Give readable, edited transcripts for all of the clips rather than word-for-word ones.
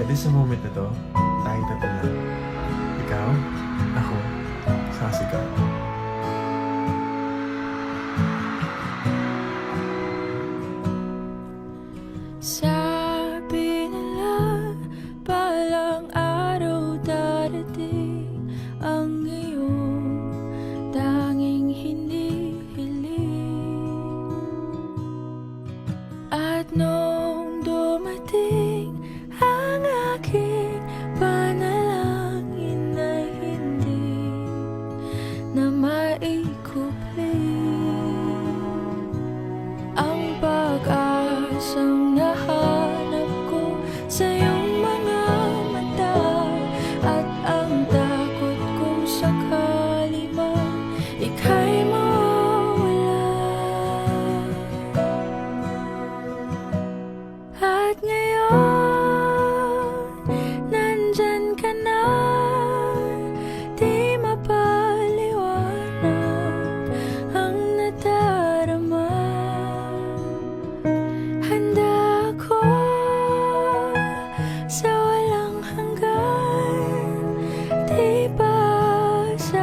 Pwede sa moment na to, tayong tatlo lang. Ikaw, ako, saka si God. Sabi nila, balang araw darating ang iyong tanging hinihiling. At nung dumating ang aking panalangin ay hindi na maikupling. Ang pag-asang nahanap ko sa iyong mga mata, at ang takot kong sakali man ika'y mawala. At ngayon, nandyan ka na, di mapaliwanag ang nadarama. Handa ako sa walang hanggan, di basahin,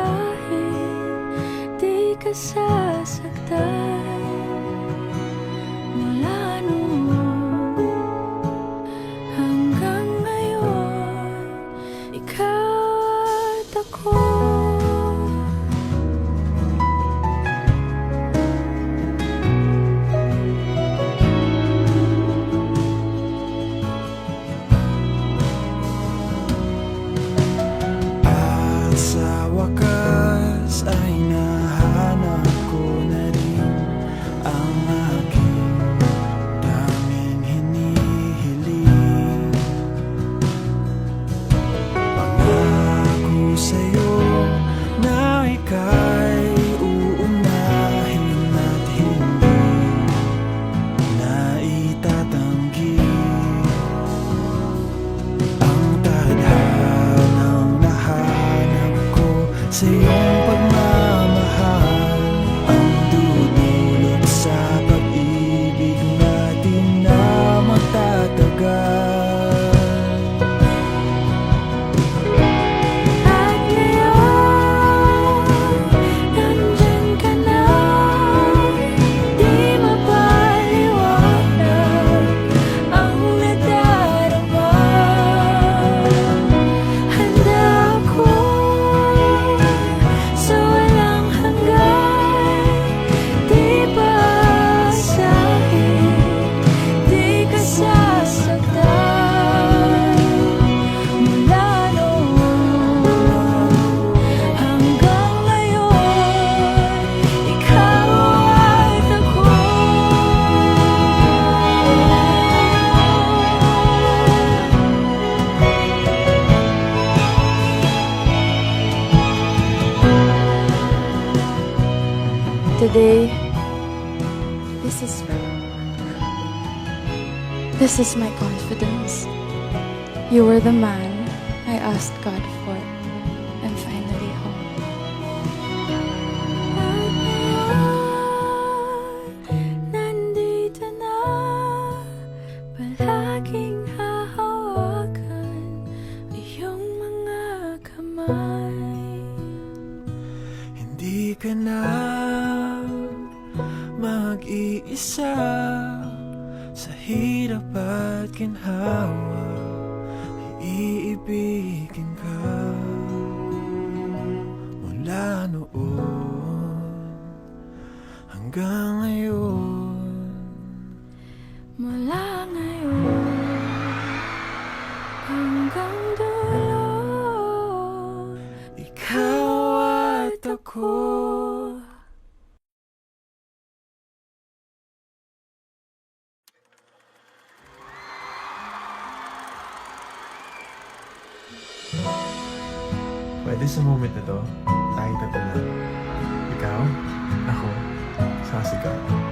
di ka sasaktan. Mula noon hanggang ngayon, ikaw at ako. At sa wakas ay nahanap ko na rin ang aking tanging hinihiling. Pangako sa'yo na ika'y uunahin at hindi na itatanggi. Ang tadhanang nahanap ko sa iyong pagmamahal, ang dudulot sa pag-ibig natin na magtatagal. At ngayon, nandyan ka na, di mapaliwanag ang nadarama. Handa ako sa walang hanggan, di basahin, di ka sasaktan. Mula noon hanggang ngayon, ikaw at ako. Today, this is my confidence. You were the man I asked God for. I'm finally home. Nandito na, palaging hahawakan iyong mga kamay. Hindi ka na mag-iisa sa hirap at ginhawa, iibigin ka. Mula noon hanggang ngayon, Mula ngayon hanggang dulo, ikaw at ako. Pwede sa moment na to, tayong tatlo lang. Ikaw, ako, saka si God.